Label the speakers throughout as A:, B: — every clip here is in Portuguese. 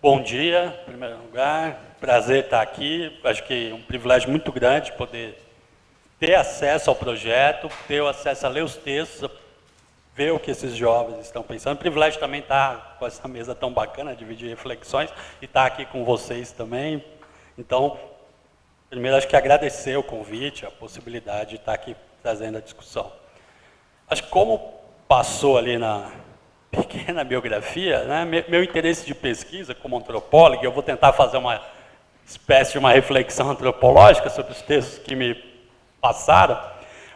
A: Bom dia, em primeiro lugar. Prazer estar aqui. Acho que é um privilégio muito grande poder ter acesso ao projeto, ter o acesso a ler os textos, ver o que esses jovens estão pensando. Privilégio também estar com essa mesa tão bacana, dividir reflexões, e estar aqui com vocês também. Então, primeiro acho que agradecer o convite, a possibilidade de estar aqui trazendo a discussão. Acho que como passou ali na pequena biografia, né, meu interesse de pesquisa como antropólogo, eu vou tentar fazer uma espécie de uma reflexão antropológica sobre os textos que me passaram,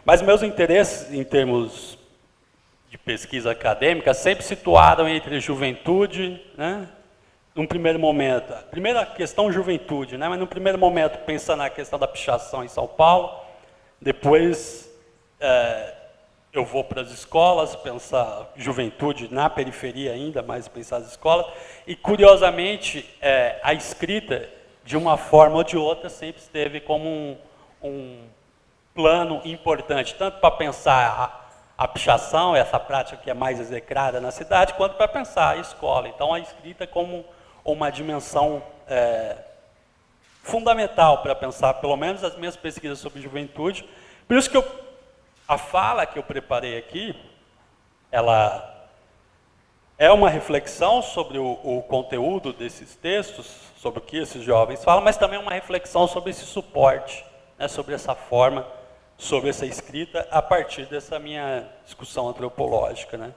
A: mas meus interesses em termos de pesquisa acadêmica sempre situaram entre juventude, né, num primeiro momento, a primeira questão juventude, né, mas no primeiro momento pensando na questão da pichação em São Paulo, depois eu vou para as escolas, pensar juventude na periferia ainda, mais pensar as escolas, e curiosamente a escrita, de uma forma ou de outra, sempre esteve como um plano importante, tanto para pensar a pichação, essa prática que é mais execrada na cidade, quanto para pensar a escola. Então a escrita como uma dimensão fundamental para pensar, pelo menos as minhas pesquisas sobre juventude. Por isso que a fala que eu preparei aqui, ela é uma reflexão sobre o conteúdo desses textos, sobre o que esses jovens falam, mas também uma reflexão sobre esse suporte, né, sobre essa forma, sobre essa escrita, a partir dessa minha discussão antropológica, né.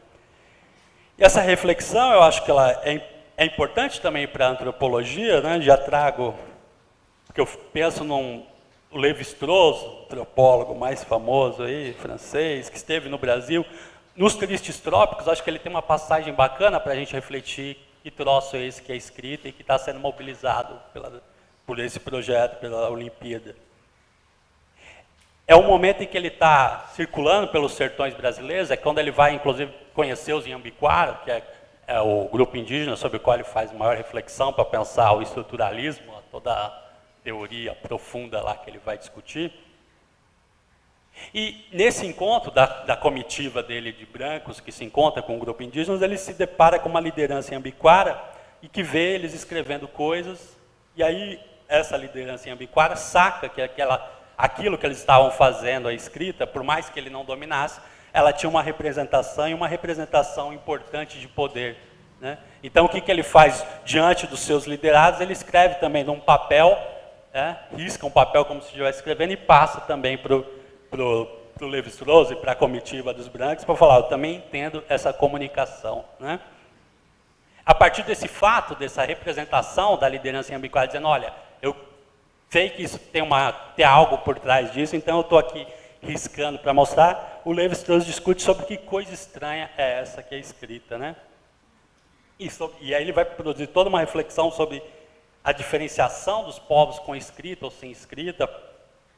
A: E essa reflexão, eu acho que ela é importante também para a antropologia, né, já trago, porque eu penso o Lévi-Strauss, antropólogo mais famoso aí, francês, que esteve no Brasil, nos Tristes Trópicos, acho que ele tem uma passagem bacana para a gente refletir que troço é esse que é escrito e que está sendo mobilizado por esse projeto, pela Olimpíada. É o momento em que ele está circulando pelos sertões brasileiros, é quando ele vai, inclusive, conhecer os Iambiquara, que é o grupo indígena sobre o qual ele faz maior reflexão para pensar o estruturalismo, toda a teoria profunda lá que ele vai discutir. E nesse encontro da comitiva dele de brancos, que se encontra com o grupo indígena, ele se depara com uma liderança iambiquara e que vê eles escrevendo coisas, e aí essa liderança iambiquara saca que aquilo que eles estavam fazendo, a escrita, por mais que ele não dominasse, ela tinha uma representação, e uma representação importante de poder, né? Então o que ele faz diante dos seus liderados? Ele escreve também num papel, risca um papel como se estivesse escrevendo e passa também para o Lévi-Strauss e para a comitiva dos brancos, para falar, eu também entendo essa comunicação, né? A partir desse fato, dessa representação da liderança iambiquara, dizendo, olha, eu sei que isso tem algo por trás disso, então eu estou aqui riscando para mostrar, o Lévi-Strauss discute sobre que coisa estranha é essa que é escrita, né? E aí ele vai produzir toda uma reflexão sobre a diferenciação dos povos com escrita ou sem escrita,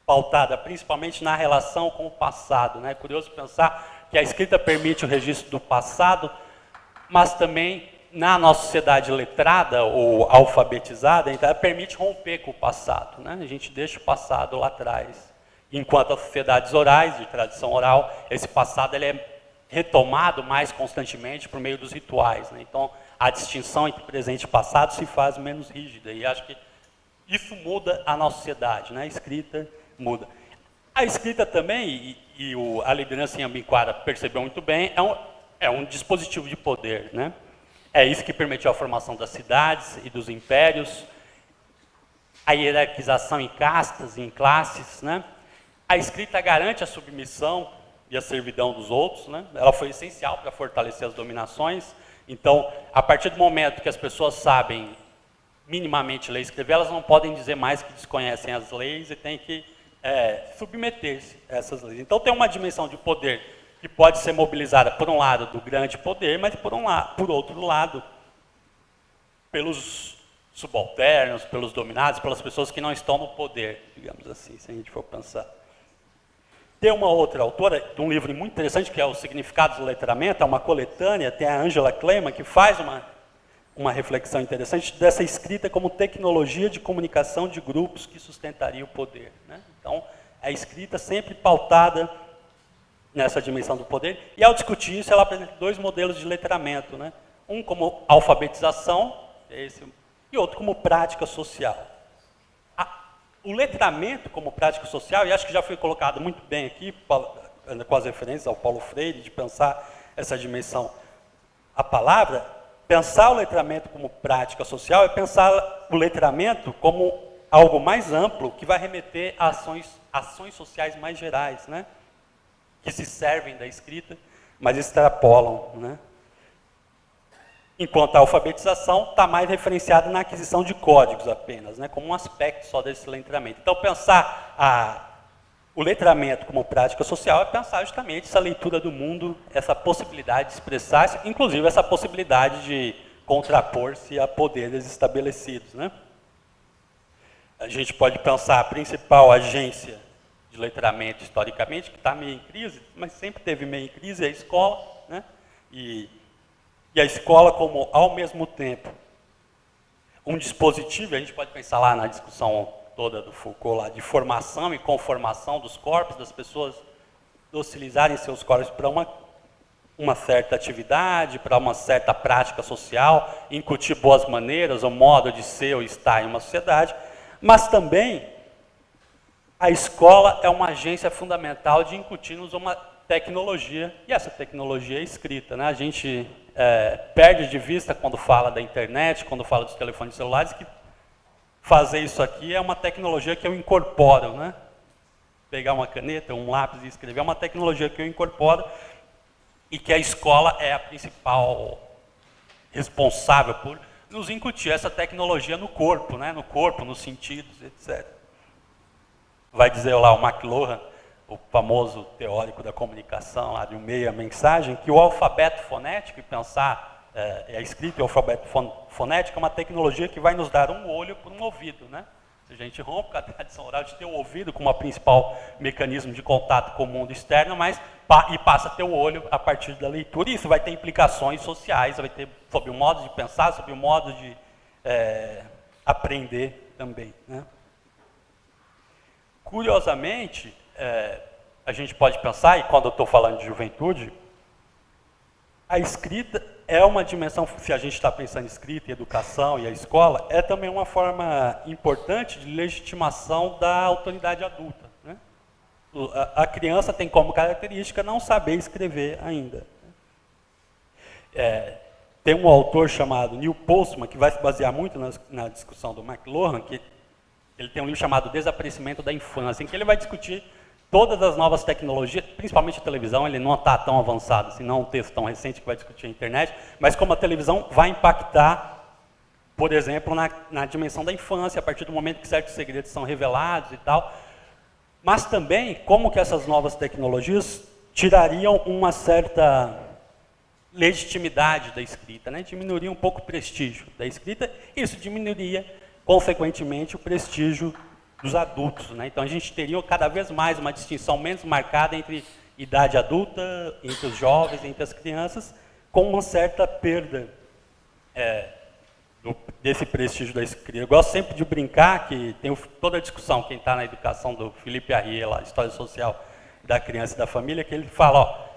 A: pautada principalmente na relação com o passado, né? É curioso pensar que a escrita permite o registro do passado, mas também na nossa sociedade letrada ou alfabetizada, então ela permite romper com o passado, né? A gente deixa o passado lá atrás. Enquanto as sociedades orais, de tradição oral, esse passado ele é retomado mais constantemente por meio dos rituais, né? Então a distinção entre presente e passado se faz menos rígida, e acho que isso muda a nossa sociedade, né? A escrita muda. A escrita também, a liderança iambiquara percebeu muito bem, é um dispositivo de poder, né? É isso que permitiu a formação das cidades e dos impérios, a hierarquização em castas e em classes, né? A escrita garante a submissão e a servidão dos outros, né? Ela foi essencial para fortalecer as dominações. Então, a partir do momento que as pessoas sabem minimamente ler e escrever, elas não podem dizer mais que desconhecem as leis e têm que submeter-se a essas leis. Então tem uma dimensão de poder que pode ser mobilizada, por um lado, do grande poder, mas por outro lado, pelos subalternos, pelos dominados, pelas pessoas que não estão no poder, digamos assim, se a gente for pensar. Tem uma outra autora, de um livro muito interessante, que é o Significados do Letramento, é uma coletânea, tem a Angela Kleiman, que faz uma reflexão interessante dessa escrita como tecnologia de comunicação de grupos que sustentaria o poder, né? Então, a escrita sempre pautada nessa dimensão do poder, e ao discutir isso, ela apresenta dois modelos de letramento, né? Um como alfabetização, esse e outro como prática social. O letramento como prática social, e acho que já foi colocado muito bem aqui, com as referências ao Paulo Freire, de pensar essa dimensão, a palavra, pensar o letramento como prática social é pensar o letramento como algo mais amplo, que vai remeter a ações sociais mais gerais, né? Que se servem da escrita, mas extrapolam, né? Enquanto a alfabetização está mais referenciada na aquisição de códigos apenas, né? Como um aspecto só desse letramento. Então, pensar o letramento como prática social é pensar justamente essa leitura do mundo, essa possibilidade de expressar-se, inclusive essa possibilidade de contrapor-se a poderes estabelecidos, né? A gente pode pensar a principal agência de letramento historicamente, que está meio em crise, mas sempre teve meio em crise, é a escola, né? E a escola como, ao mesmo tempo, um dispositivo, a gente pode pensar lá na discussão toda do Foucault, lá, de formação e conformação dos corpos, das pessoas docilizarem seus corpos para uma certa atividade, para uma certa prática social, incutir boas maneiras, o modo de ser ou estar em uma sociedade, mas também a escola é uma agência fundamental de incutir-nos uma tecnologia, e essa tecnologia é escrita, né? A gente perde de vista quando fala da internet, quando fala dos telefones celulares, que fazer isso aqui é uma tecnologia que eu incorporo, né? Pegar uma caneta, um lápis e escrever é uma tecnologia que eu incorporo e que a escola é a principal responsável por nos incutir essa tecnologia no corpo, né? No corpo, nos sentidos, etc. Vai dizer lá o McLuhan, o famoso teórico da comunicação, lá de um meio a mensagem, que o alfabeto fonético, e pensar a escrita e o alfabeto fonético é uma tecnologia que vai nos dar um olho por um ouvido, né? Se a gente rompe com a tradição oral de ter o ouvido como a principal mecanismo de contato com o mundo externo, e passa a ter o olho a partir da leitura, e isso vai ter implicações sociais, vai ter sobre o modo de pensar, sobre o modo de aprender também, né? Curiosamente, a gente pode pensar, e quando eu estou falando de juventude, a escrita é uma dimensão, se a gente está pensando em escrita, em educação e a escola, é também uma forma importante de legitimação da autoridade adulta, né? A criança tem como característica não saber escrever ainda. Tem um autor chamado Neil Postman, que vai se basear muito na discussão do McLuhan, que ele tem um livro chamado Desaparecimento da Infância, em que ele vai discutir todas as novas tecnologias, principalmente a televisão, ele não está tão avançado, assim, não é um texto tão recente que vai discutir a internet, mas como a televisão vai impactar, por exemplo, na dimensão da infância, a partir do momento que certos segredos são revelados e tal, mas também como que essas novas tecnologias tirariam uma certa legitimidade da escrita, né? Diminuiria um pouco o prestígio da escrita, e isso diminuiria, consequentemente, o prestígio dos adultos, né? Então a gente teria cada vez mais uma distinção menos marcada entre idade adulta, entre os jovens, entre as crianças, com uma certa perda desse prestígio da escrita. Eu gosto sempre de brincar que tem toda a discussão, quem está na educação do Philippe Arrier, lá, História Social da Criança e da Família, que ele fala,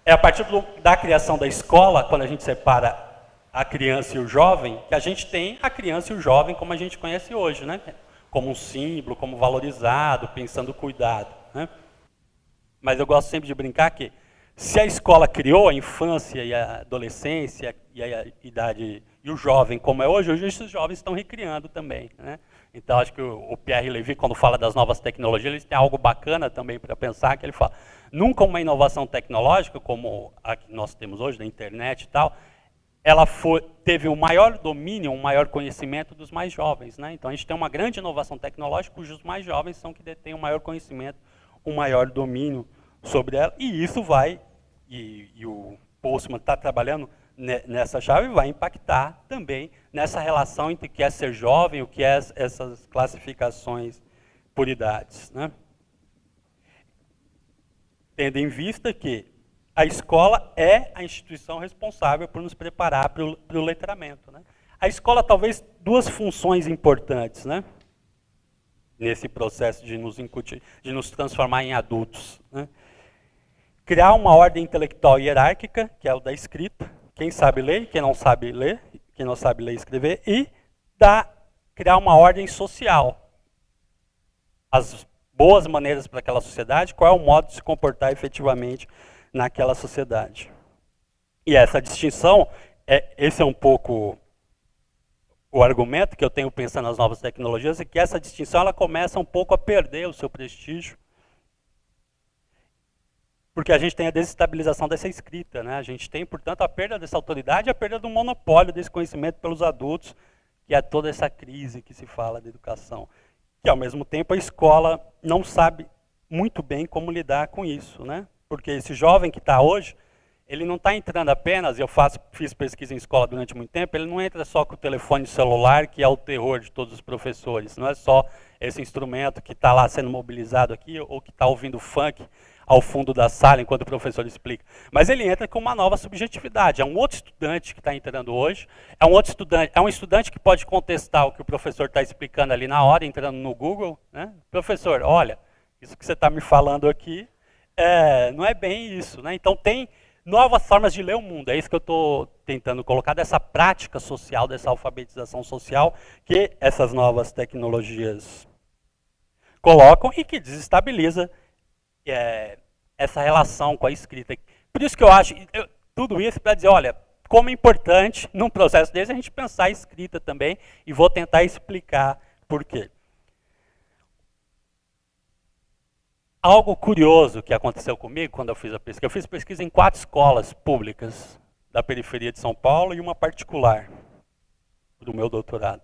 A: é a partir da criação da escola, quando a gente separa a criança e o jovem, que a gente tem a criança e o jovem como a gente conhece hoje, né? Como um símbolo, como valorizado, pensando cuidado, né? Mas eu gosto sempre de brincar que, se a escola criou a infância e a adolescência e a idade e o jovem como é hoje esses jovens estão recriando também, né? Então acho que o Pierre Levy, quando fala das novas tecnologias, ele tem algo bacana também para pensar, que ele fala, nunca uma inovação tecnológica como a que nós temos hoje, da internet e tal, ela teve um maior domínio, um maior conhecimento dos mais jovens, né? Então a gente tem uma grande inovação tecnológica cujos mais jovens são que detêm um maior conhecimento, um maior domínio sobre ela, e isso vai, e o Postman está trabalhando nessa chave, vai impactar também nessa relação entre o que é ser jovem, o que é essas classificações por idades, né? Tendo em vista que a escola é a instituição responsável por nos preparar para o letramento, né? A escola talvez duas funções importantes, né? Nesse processo de nos incutir, de nos transformar em adultos, né? Criar uma ordem intelectual hierárquica, que é o da escrita, quem sabe ler, quem não sabe ler e escrever, e criar uma ordem social. As boas maneiras para aquela sociedade, qual é o modo de se comportar efetivamente naquela sociedade. E essa distinção, esse é um pouco o argumento que eu tenho pensando nas novas tecnologias, é que essa distinção ela começa um pouco a perder o seu prestígio, porque a gente tem a desestabilização dessa escrita, né? A gente tem, portanto, a perda dessa autoridade e a perda do monopólio desse conhecimento pelos adultos, que é toda essa crise que se fala da educação. Que, ao mesmo tempo, a escola não sabe muito bem como lidar com isso, né? Porque esse jovem que está hoje, ele não está entrando apenas, eu fiz pesquisa em escola durante muito tempo, ele não entra só com o telefone celular, que é o terror de todos os professores. Não é só esse instrumento que está lá sendo mobilizado aqui, ou que está ouvindo funk ao fundo da sala enquanto o professor explica. Mas ele entra com uma nova subjetividade. É um outro estudante que está entrando hoje, é um estudante que pode contestar o que o professor está explicando ali na hora, entrando no Google, né? Professor, olha, isso que você está me falando aqui não é bem isso, né? Então tem novas formas de ler o mundo, é isso que eu estou tentando colocar, dessa prática social, dessa alfabetização social, que essas novas tecnologias colocam e que desestabiliza essa relação com a escrita. Por isso que eu acho, tudo isso para dizer, olha, como é importante, num processo desse, a gente pensar a escrita também, e vou tentar explicar por quê. Algo curioso que aconteceu comigo quando eu fiz pesquisa em 4 escolas públicas da periferia de São Paulo e uma particular do meu doutorado.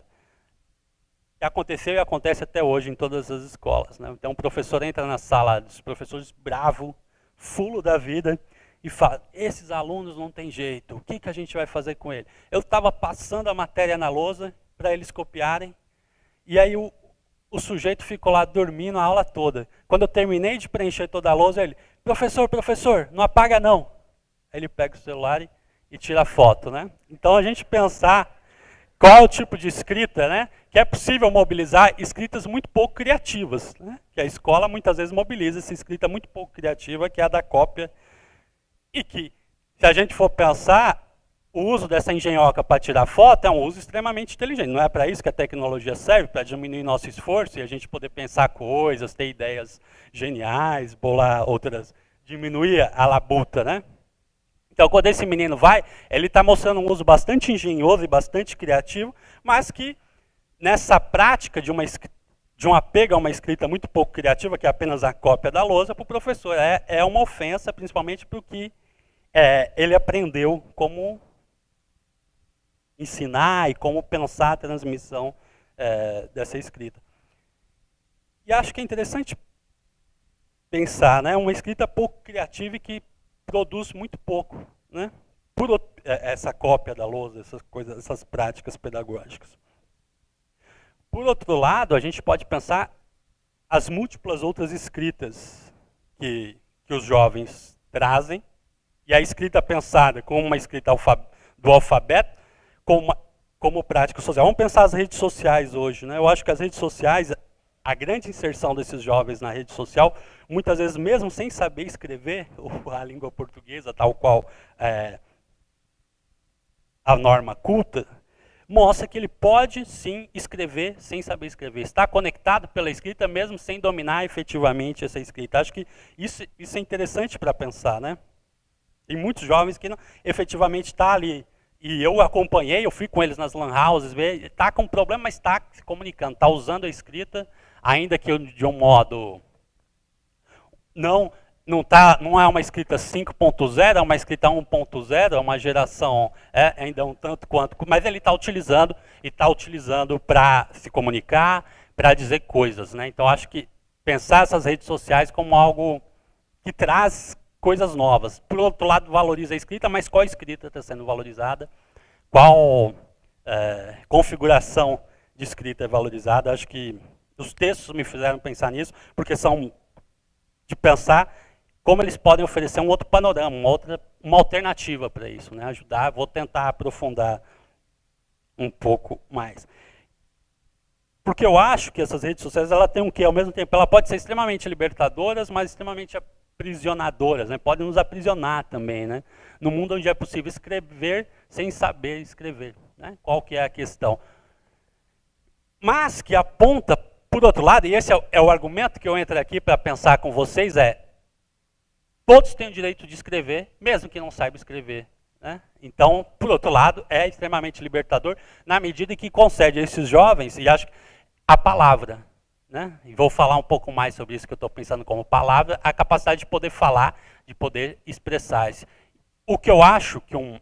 A: Que aconteceu e acontece até hoje em todas as escolas, né? Então o professor entra na sala dos professores bravo, fulo da vida, e fala, esses alunos não tem jeito, o que a gente vai fazer com ele? Eu estava passando a matéria na lousa para eles copiarem, e aí o sujeito ficou lá dormindo a aula toda. Quando eu terminei de preencher toda a lousa, ele, professor, não apaga não. Aí ele pega o celular e tira a foto, né? Então a gente pensar qual é o tipo de escrita, né, que é possível mobilizar escritas muito pouco criativas, né? Que a escola muitas vezes mobiliza essa escrita muito pouco criativa, que é a da cópia, e que, se a gente for pensar, o uso dessa engenhoca para tirar foto é um uso extremamente inteligente. Não é para isso que a tecnologia serve, para diminuir nosso esforço e a gente poder pensar coisas, ter ideias geniais, bolar outras, diminuir a labuta, né? Então, quando esse menino vai, ele está mostrando um uso bastante engenhoso e bastante criativo, mas que, nessa prática de um apego a uma escrita muito pouco criativa, que é apenas a cópia da lousa, para o professor é uma ofensa, principalmente para o que ele aprendeu como ensinar e como pensar a transmissão dessa escrita. E acho que é interessante pensar, né, uma escrita pouco criativa e que produz muito pouco, né, por essa cópia da lousa, essas coisas, essas práticas pedagógicas. Por outro lado, a gente pode pensar as múltiplas outras escritas que os jovens trazem, e a escrita pensada como uma escrita do alfabeto, como prática social. Vamos pensar as redes sociais hoje, né? Eu acho que as redes sociais, a grande inserção desses jovens na rede social, muitas vezes mesmo sem saber escrever a língua portuguesa, tal qual a norma culta, mostra que ele pode sim escrever sem saber escrever. Está conectado pela escrita mesmo sem dominar efetivamente essa escrita. Acho que isso é interessante para pensar, né? Tem muitos jovens que não, efetivamente está ali. E eu acompanhei, eu fui com eles nas lan houses, está com problema, mas está se comunicando, está usando a escrita, ainda que de um modo... Não é uma escrita 5.0, é uma escrita 1.0, é uma geração ainda um tanto quanto... Mas ele está utilizando, e está utilizando para se comunicar, para dizer coisas, né? Então acho que pensar essas redes sociais como algo que traz coisas novas. Por outro lado, valoriza a escrita, mas qual escrita está sendo valorizada? Qual configuração de escrita é valorizada? Acho que os textos me fizeram pensar nisso, porque são de pensar como eles podem oferecer um outro panorama, uma alternativa para isso, né? Ajudar, vou tentar aprofundar um pouco mais. Porque eu acho que essas redes sociais, ela tem um quê? Ao mesmo tempo, ela pode ser extremamente libertadoras, mas extremamente aprisionadoras, né? Podem nos aprisionar também, né? No mundo onde é possível escrever sem saber escrever, né? Qual que é a questão? mas que aponta, por outro lado, e esse é o argumento que eu entro aqui para pensar com vocês, todos têm o direito de escrever, mesmo que não saibam escrever. Né? Então, por outro lado, é extremamente libertador, na medida em que concede a esses jovens, e acho que a palavra, né? E vou falar um pouco mais sobre isso que eu estou pensando como palavra, a capacidade de poder falar, de poder expressar-se. O que eu acho que um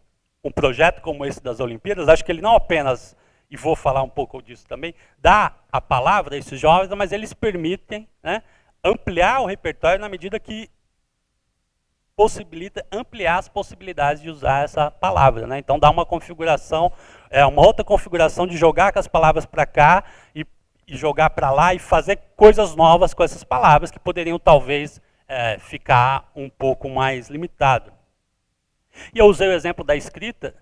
A: projeto como esse das Olimpíadas, acho que ele não apenas, e vou falar um pouco disso também, dá a palavra a esses jovens, mas eles permitem, né, ampliar o repertório na medida que possibilita ampliar as possibilidades de usar essa palavra. Né? Então dá uma configuração, uma outra configuração de jogar com as palavras para cá e jogar para lá e fazer coisas novas com essas palavras que poderiam talvez ficar um pouco mais limitado. E eu usei o exemplo da escrita,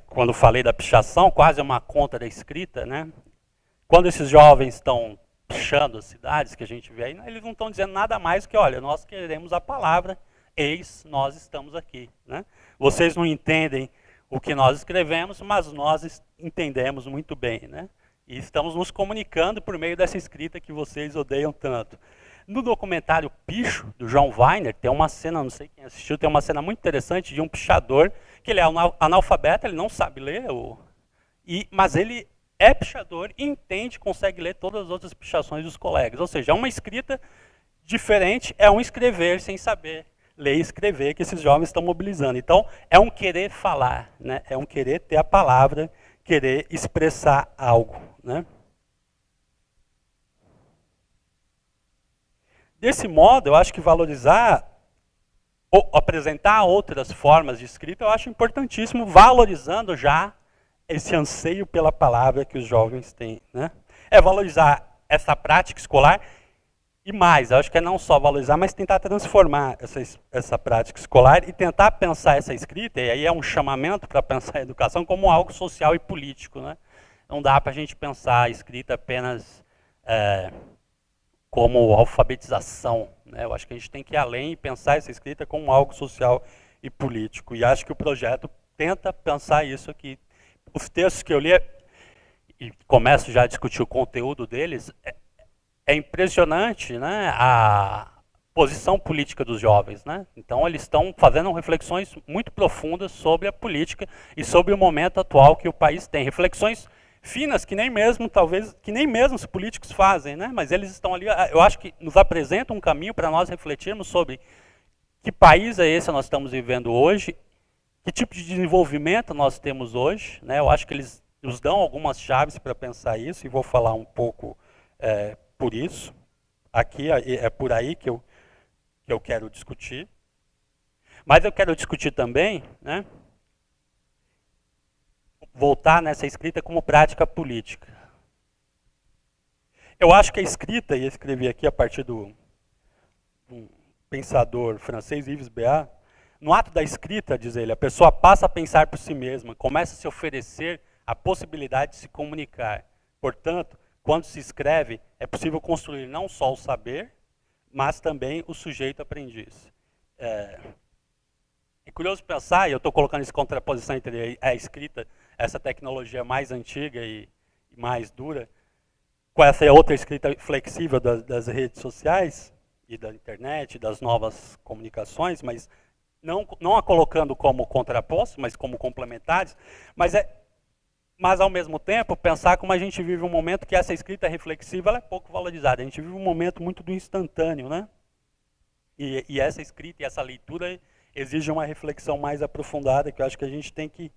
A: quando falei da pichação, quase uma conta da escrita. Né? Quando esses jovens estão pichando as cidades que a gente vê aí, eles não estão dizendo nada mais que, olha, nós queremos a palavra, eis, nós estamos aqui. Né? Vocês não entendem o que nós escrevemos, mas nós entendemos muito bem. Né? E estamos nos comunicando por meio dessa escrita que vocês odeiam tanto. No documentário Picho, do João Weiner, tem uma cena, não sei quem assistiu, tem uma cena muito interessante de um pichador, que ele é analfabeto, ele não sabe ler, mas ele é pichador e entende, consegue ler todas as outras pichações dos colegas. Ou seja, é uma escrita diferente, é um escrever sem saber ler e escrever que esses jovens estão mobilizando. Então, é um querer falar, né? É um querer ter a palavra, querer expressar algo. Né? Desse modo, eu acho que valorizar, ou apresentar outras formas de escrita, eu acho importantíssimo, valorizando já esse anseio pela palavra que os jovens têm. Né? É valorizar essa prática escolar e mais, eu acho que é não só valorizar, mas tentar transformar essa prática escolar e tentar pensar essa escrita, e aí é um chamamento para pensar a educação como algo social e político. Né? Não dá para a gente pensar a escrita apenas como alfabetização. Né? Eu acho que a gente tem que ir além e pensar essa escrita como algo social e político. E acho que o projeto tenta pensar isso aqui. Os textos que eu li, e começo já a discutir o conteúdo deles, é impressionante, né, a posição política dos jovens. Né? Então eles estão fazendo reflexões muito profundas sobre a política e sobre o momento atual que o país tem. Reflexões finas que nem mesmo, talvez, que nem mesmo os políticos fazem, né? Mas eles estão ali, eu acho que nos apresentam um caminho para nós refletirmos sobre que país é esse que nós estamos vivendo hoje, que tipo de desenvolvimento nós temos hoje, né? Eu acho que eles nos dão algumas chaves para pensar isso, e vou falar um pouco por isso. Aqui é por aí que eu quero discutir. Mas eu quero discutir também, né, voltar nessa escrita como prática política. Eu acho que a escrita, e eu escrevi aqui a partir do pensador francês Yves Béat, no ato da escrita, diz ele, a pessoa passa a pensar por si mesma, começa a se oferecer a possibilidade de se comunicar. Portanto, quando se escreve, é possível construir não só o saber, mas também o sujeito aprendiz. É curioso pensar, e eu estou colocando isso em contraposição entre a escrita, essa tecnologia mais antiga e mais dura, com essa outra escrita flexível das redes sociais e da internet, das novas comunicações, mas não a colocando como contraposto, mas como complementares, mas ao mesmo tempo pensar como a gente vive um momento que essa escrita reflexiva ela é pouco valorizada. A gente vive um momento muito do instantâneo, né? E essa escrita e essa leitura exige uma reflexão mais aprofundada, que eu acho que a gente tem que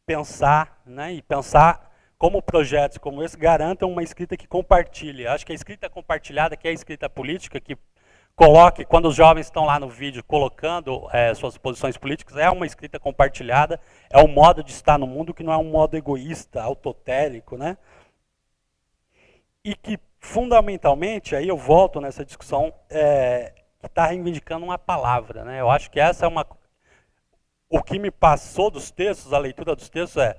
A: pensar, né? E pensar como projetos como esse garantam uma escrita que compartilhe. Acho que a escrita compartilhada, que é a escrita política, que coloque, quando os jovens estão lá no vídeo colocando suas posições políticas, é uma escrita compartilhada, é um modo de estar no mundo que não é um modo egoísta, autotélico, né? E que, fundamentalmente, aí eu volto nessa discussão, que está reivindicando uma palavra, né? Eu acho que essa é o que me passou dos textos, a leitura dos textos, é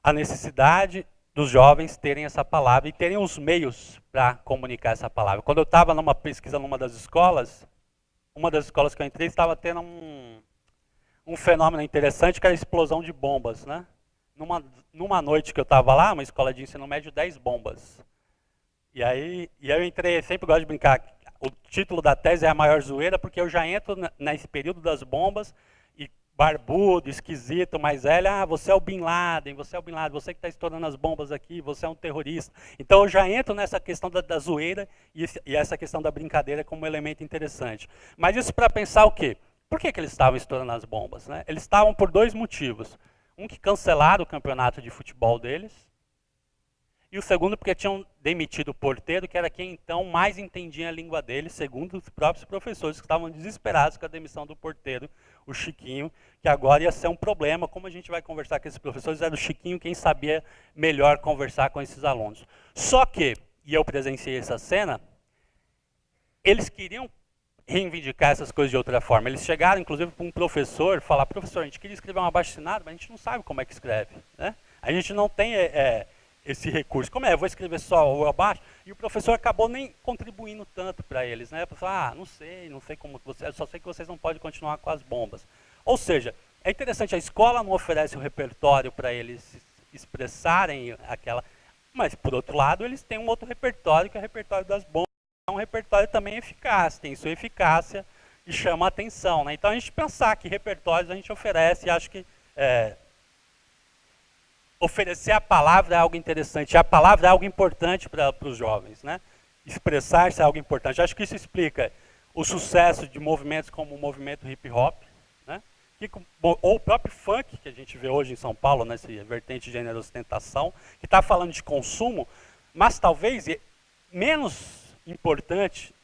A: a necessidade dos jovens terem essa palavra e terem os meios para comunicar essa palavra. Quando eu estava numa pesquisa numa das escolas, uma das escolas que eu entrei estava tendo um fenômeno interessante, que era a explosão de bombas, né? numa noite que eu estava lá, uma escola de ensino médio, 10 bombas. E aí eu entrei, sempre gosto de brincar, o título da tese é a maior zoeira, porque eu já entro nesse período das bombas, e barbudo, esquisito, mais velho, você é o Bin Laden, você é o Bin Laden, você que está estourando as bombas aqui, você é um terrorista. Então eu já entro nessa questão da zoeira e essa questão da brincadeira como elemento interessante. Mas isso para pensar o quê? Por que eles estavam estourando as bombas? Né? Eles estavam por 2 motivos. Um, que cancelaram o campeonato de futebol deles, e o segundo, porque tinham demitido o porteiro, que era quem então mais entendia a língua deles, segundo os próprios professores, que estavam desesperados com a demissão do porteiro, o Chiquinho, que agora ia ser um problema. Como a gente vai conversar com esses professores, era o Chiquinho quem sabia melhor conversar com esses alunos. Só que, e eu presenciei essa cena, eles queriam reivindicar essas coisas de outra forma. Eles chegaram, inclusive, para um professor, falar: professor, a gente queria escrever um abaixo-assinado, mas a gente não sabe como é que escreve. Né? A gente não tem esse recurso. Como eu vou escrever só o abaixo? E o professor acabou nem contribuindo tanto para eles. Né? Ele falou: não sei como você, eu só sei que vocês não podem continuar com as bombas. Ou seja, é interessante, a escola não oferece um repertório para eles expressarem aquela... Mas, por outro lado, eles têm um outro repertório, que é o repertório das bombas. É um repertório também eficaz, tem sua eficácia e chama a atenção. Né? Então, a gente pensar que repertórios a gente oferece, e acho que oferecer a palavra é algo interessante. A palavra é algo importante para os jovens. Né? Expressar-se é algo importante. Acho que isso explica o sucesso de movimentos como o movimento hip-hop, né? Ou o próprio funk, que a gente vê hoje em São Paulo, nessa vertente de gênero ostentação, que está falando de consumo, mas talvez menos importante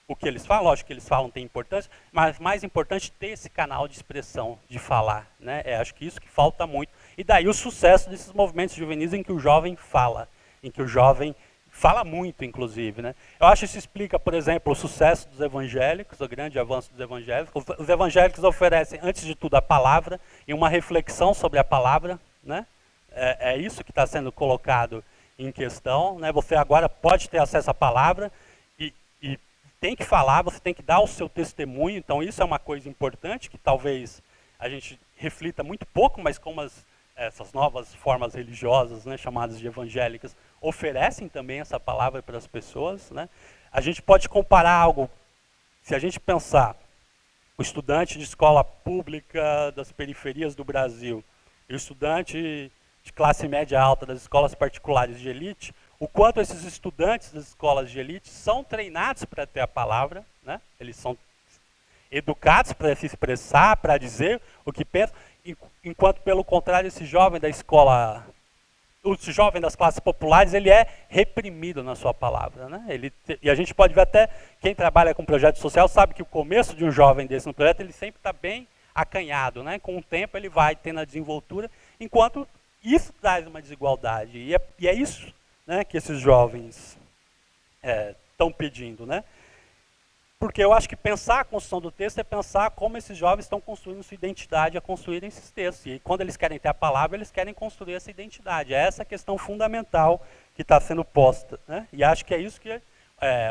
A: o que eles falam, lógico que eles falam tem importância, mas mais importante ter esse canal de expressão, de falar. Né? Acho que isso que falta muito. E daí o sucesso desses movimentos juvenis em que o jovem fala, em que o jovem fala muito, inclusive. Né? Eu acho que isso explica, por exemplo, o sucesso dos evangélicos, o grande avanço dos evangélicos. Os evangélicos oferecem, antes de tudo, a palavra e uma reflexão sobre a palavra. Né? É isso que está sendo colocado em questão, né? Você agora pode ter acesso à palavra e tem que falar, você tem que dar o seu testemunho. Então isso é uma coisa importante que talvez a gente reflita muito pouco, mas como essas novas formas religiosas, né, chamadas de evangélicas, oferecem também essa palavra para as pessoas. Né? A gente pode comparar algo, se a gente pensar o estudante de escola pública das periferias do Brasil e o estudante de classe média alta das escolas particulares de elite, o quanto esses estudantes das escolas de elite são treinados para ter a palavra, né? Eles são educados para se expressar, para dizer o que pensam, enquanto, pelo contrário, esse jovem da escola, o jovem das classes populares, ele é reprimido na sua palavra. Né? E a gente pode ver até, quem trabalha com projeto social sabe que o começo de um jovem desse no projeto, ele sempre está bem acanhado. Né? Com o tempo ele vai tendo a desenvoltura, enquanto isso traz uma desigualdade. E é isso, né, que esses jovens estão pedindo. Né? Porque eu acho que pensar a construção do texto é pensar como esses jovens estão construindo sua identidade a construírem esses textos. E quando eles querem ter a palavra, eles querem construir essa identidade. É essa a questão fundamental que está sendo posta. Né? E acho que é isso que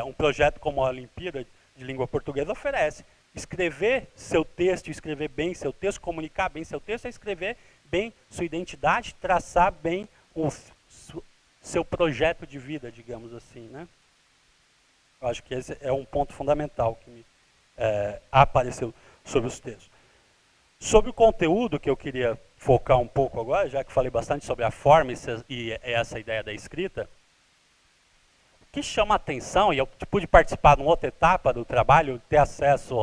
A: um projeto como a Olimpíada de Língua Portuguesa oferece. Escrever seu texto, escrever bem seu texto, comunicar bem seu texto, é escrever bem sua identidade, traçar bem o seu projeto de vida, digamos assim. Né? Eu acho que esse é um ponto fundamental que me apareceu sobre os textos. Sobre o conteúdo, que eu queria focar um pouco agora, já que falei bastante sobre a forma e essa ideia da escrita, o que chama a atenção, e eu pude participar de uma outra etapa do trabalho, ter acesso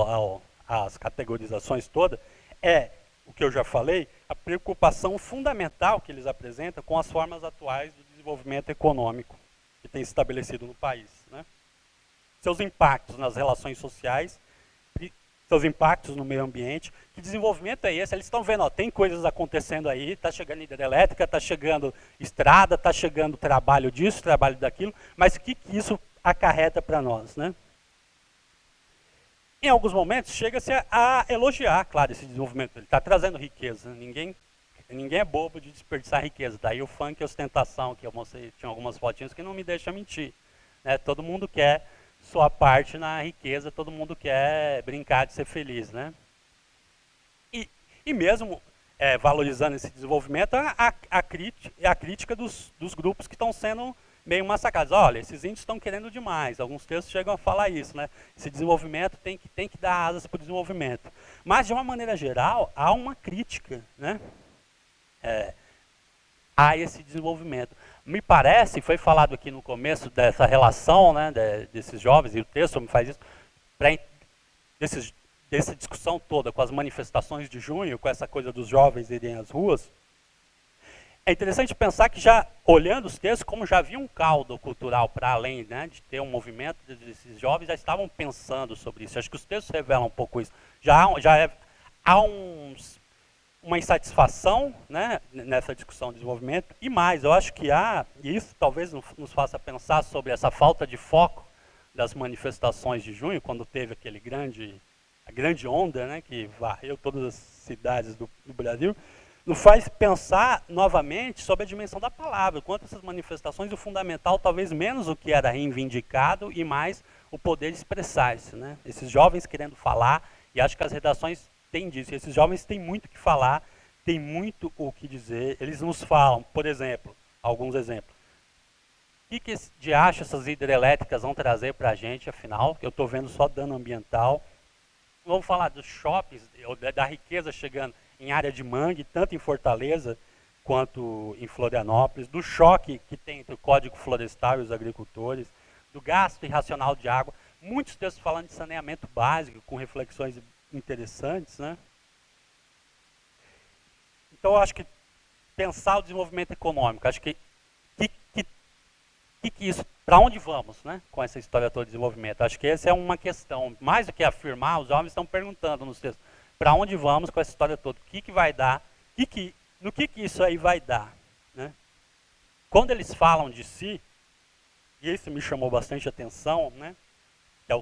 A: às categorizações todas, é o que eu já falei, a preocupação fundamental que eles apresentam com as formas atuais do desenvolvimento econômico que tem se estabelecido no país. Né? Seus impactos nas relações sociais, seus impactos no meio ambiente. Que desenvolvimento é esse? Eles estão vendo, tem coisas acontecendo aí, está chegando hidrelétrica, está chegando estrada, está chegando trabalho disso, trabalho daquilo, mas o que isso acarreta para nós? Né? Em alguns momentos, chega-se a elogiar, claro, esse desenvolvimento. Ele está trazendo riqueza. Ninguém é bobo de desperdiçar riqueza. Daí o funk e a ostentação, que eu mostrei, tinha algumas fotinhas que não me deixam mentir. Né? Todo mundo quer sua parte na riqueza, todo mundo quer brincar de ser feliz. Né? E mesmo valorizando esse desenvolvimento, a crítica dos grupos que estão sendo meio massacrados. Olha, esses índios estão querendo demais. Alguns textos chegam a falar isso, né? Esse desenvolvimento tem que dar asas para o desenvolvimento. Mas, de uma maneira geral, há uma crítica, né? A esse desenvolvimento. Me parece, foi falado aqui no começo dessa relação, né, desses jovens, e o texto me faz isso, dessa discussão toda com as manifestações de junho, com essa coisa dos jovens irem às ruas. É interessante pensar que, já olhando os textos, como já havia um caldo cultural para além, né, de ter um movimento desses jovens, já estavam pensando sobre isso. Acho que os textos revelam um pouco isso. Há uma insatisfação, né, nessa discussão de desenvolvimento, e mais, eu acho que e isso talvez nos faça pensar sobre essa falta de foco das manifestações de junho, quando teve a grande onda, né, que varreu todas as cidades do Brasil, nos faz pensar novamente sobre a dimensão da palavra, quanto essas manifestações, o fundamental talvez menos o que era reivindicado e mais o poder de expressar-se, né? Esses jovens querendo falar, e acho que as redações têm disso, esses jovens têm muito o que falar, têm muito o que dizer, eles nos falam, por exemplo, alguns exemplos. O que de acho essas hidrelétricas vão trazer para a gente, afinal, que eu estou vendo só dano ambiental. Vamos falar dos shoppings, da riqueza chegando em área de mangue, tanto em Fortaleza quanto em Florianópolis, do choque que tem entre o Código Florestal e os agricultores, do gasto irracional de água. Muitos textos falando de saneamento básico, com reflexões interessantes, né? Então, eu acho que pensar o desenvolvimento econômico, acho que isso, para onde vamos, né, com essa história toda de desenvolvimento? Acho que essa é uma questão, mais do que afirmar, os jovens estão perguntando nos textos, para onde vamos com essa história toda? O que vai dar? No que isso aí vai dar? Né? Quando eles falam de si, e isso me chamou bastante atenção, né,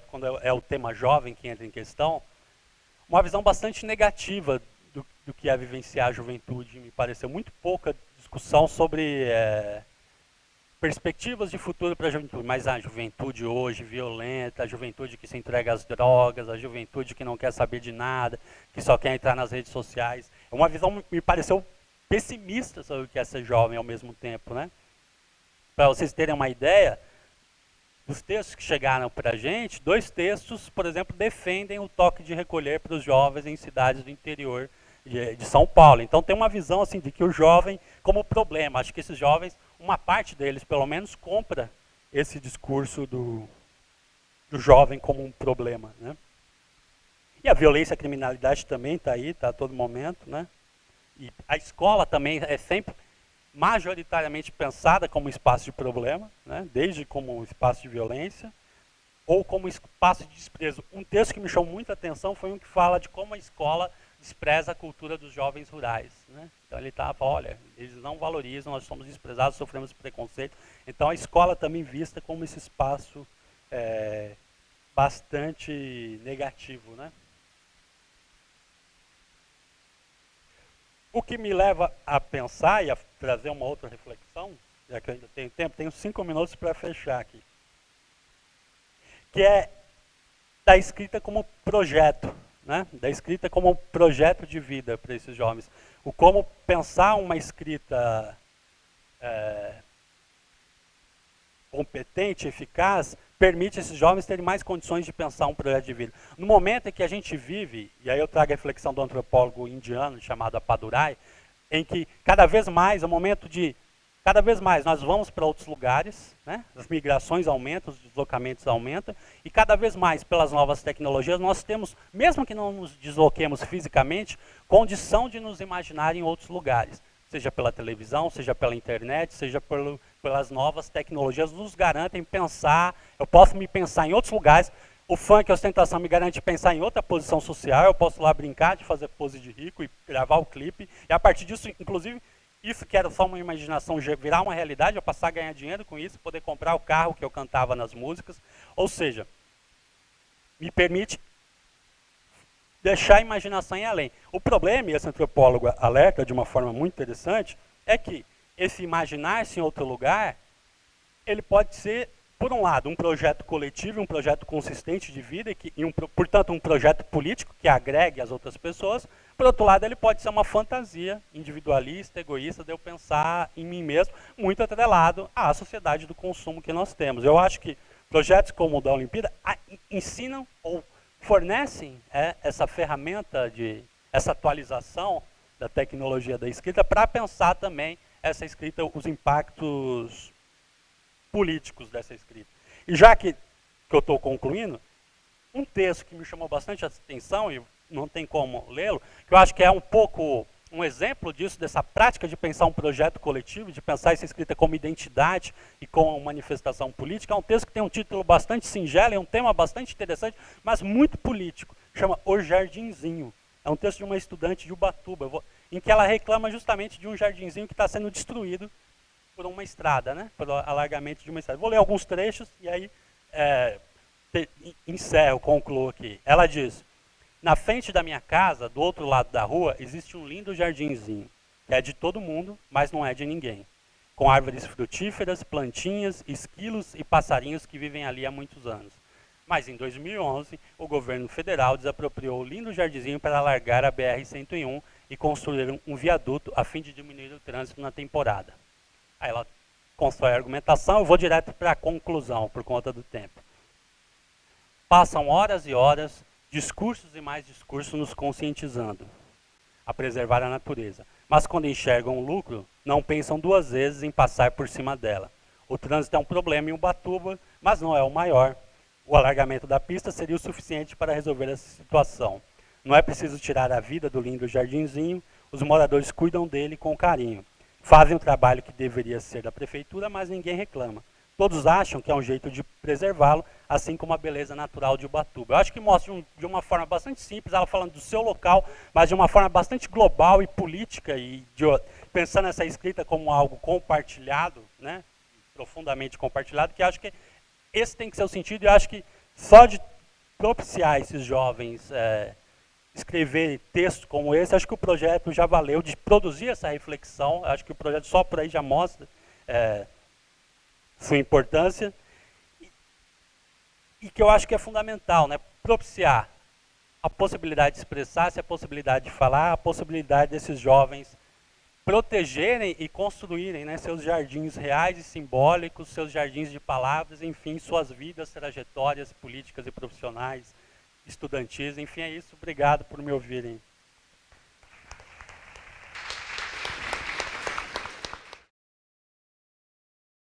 A: quando é o tema jovem que entra em questão, uma visão bastante negativa do que é vivenciar a juventude. Me pareceu muito pouca discussão sobre perspectivas de futuro para a juventude, mas a juventude hoje violenta, a juventude que se entrega às drogas, a juventude que não quer saber de nada, que só quer entrar nas redes sociais. É uma visão me pareceu pessimista sobre o que é ser jovem ao mesmo tempo, né? Para vocês terem uma ideia, dos textos que chegaram para a gente, 2 textos, por exemplo, defendem o toque de recolher para os jovens em cidades do interior de São Paulo. Então tem uma visão assim de que o jovem como problema. Acho que esses jovens, uma parte deles pelo menos, compra esse discurso do jovem como um problema, né? E a violência e a criminalidade também está aí, está a todo momento, né? E a escola também é sempre majoritariamente pensada como espaço de problema, né? Desde como espaço de violência ou como espaço de desprezo. Um texto que me chamou muita atenção foi um que fala de como a escola despreza a cultura dos jovens rurais, né? Então ele estava falando, olha, eles não valorizam, nós somos desprezados, sofremos preconceito. Então a escola também vista como esse espaço bastante negativo, né? O que me leva a pensar e a trazer uma outra reflexão, já que eu ainda tenho tempo, tenho 5 minutos para fechar aqui, que é da escrita como projeto, né? Da escrita como projeto de vida para esses jovens. O como pensar uma escrita competente, eficaz, permite esses jovens terem mais condições de pensar um projeto de vida. No momento em que a gente vive, e aí eu trago a reflexão do antropólogo indiano chamado Appadurai, em que cada vez mais, cada vez mais nós vamos para outros lugares, né? As migrações aumentam, os deslocamentos aumentam, e cada vez mais pelas novas tecnologias nós temos, mesmo que não nos desloquemos fisicamente, condição de nos imaginar em outros lugares. Seja pela televisão, seja pela internet, seja pelas novas tecnologias, nos garantem pensar, eu posso me pensar em outros lugares, o funk, a ostentação me garante pensar em outra posição social, eu posso lá brincar de fazer pose de rico e gravar o clipe, e a partir disso, inclusive, isso que era só uma imaginação, virar uma realidade, eu passar a ganhar dinheiro com isso, poder comprar o carro que eu cantava nas músicas, ou seja, me permite deixar a imaginação em além. O problema, e esse antropólogo alerta de uma forma muito interessante, é que esse imaginar-se em outro lugar, ele pode ser por um lado, um projeto coletivo, um projeto consistente de vida, portanto, um projeto político que agregue as outras pessoas. Por outro lado, ele pode ser uma fantasia individualista, egoísta, de eu pensar em mim mesmo, muito atrelado à sociedade do consumo que nós temos. Eu acho que projetos como o da Olimpíada ensinam ou fornecem essa ferramenta, essa atualização da tecnologia da escrita para pensar também essa escrita, os impactos políticos dessa escrita. E já que eu estou concluindo, um texto que me chamou bastante atenção, e não tem como lê-lo, que eu acho que é um pouco um exemplo disso, dessa prática de pensar um projeto coletivo, de pensar essa escrita como identidade e como manifestação política, é um texto que tem um título bastante singelo, é um tema bastante interessante, mas muito político, chama O Jardinzinho. É um texto de uma estudante de Ubatuba, em que ela reclama justamente de um jardinzinho que está sendo destruído por uma estrada, né? Por alargamento de uma estrada. Vou ler alguns trechos e aí encerro, concluo aqui. Ela diz: na frente da minha casa, do outro lado da rua, existe um lindo jardinzinho, que é de todo mundo, mas não é de ninguém. Com árvores frutíferas, plantinhas, esquilos e passarinhos que vivem ali há muitos anos. Mas em 2011, o governo federal desapropriou o lindo jardinzinho para alargar a BR-101 e construir um viaduto a fim de diminuir o trânsito na temporada. Aí ela constrói a argumentação, eu vou direto para a conclusão, por conta do tempo. Passam horas e horas, discursos e mais discursos nos conscientizando a preservar a natureza. Mas quando enxergam o lucro, não pensam duas vezes em passar por cima dela. O trânsito é um problema em Ubatuba, mas não é o maior. O alargamento da pista seria o suficiente para resolver essa situação. Não é preciso tirar a vida do lindo jardinzinho, os moradores cuidam dele com carinho. Fazem o trabalho que deveria ser da prefeitura, mas ninguém reclama. Todos acham que é um jeito de preservá-lo, assim como a beleza natural de Ubatuba. Eu acho que mostra de uma forma bastante simples, ela falando do seu local, mas de uma forma bastante global e política, e pensando essa escrita como algo compartilhado, né, profundamente compartilhado, que acho que esse tem que ser o sentido, e acho que só de propiciar esses jovens escrever textos como esse, acho que o projeto já valeu de produzir essa reflexão, acho que o projeto só por aí já mostra sua importância, e que eu acho que é fundamental, né? Propiciar a possibilidade de expressar-se, a possibilidade de falar, a possibilidade desses jovens protegerem e construírem, né, seus jardins reais e simbólicos, seus jardins de palavras, enfim, suas vidas, trajetórias políticas e profissionais, estudantis, enfim, é isso. Obrigado por me ouvirem.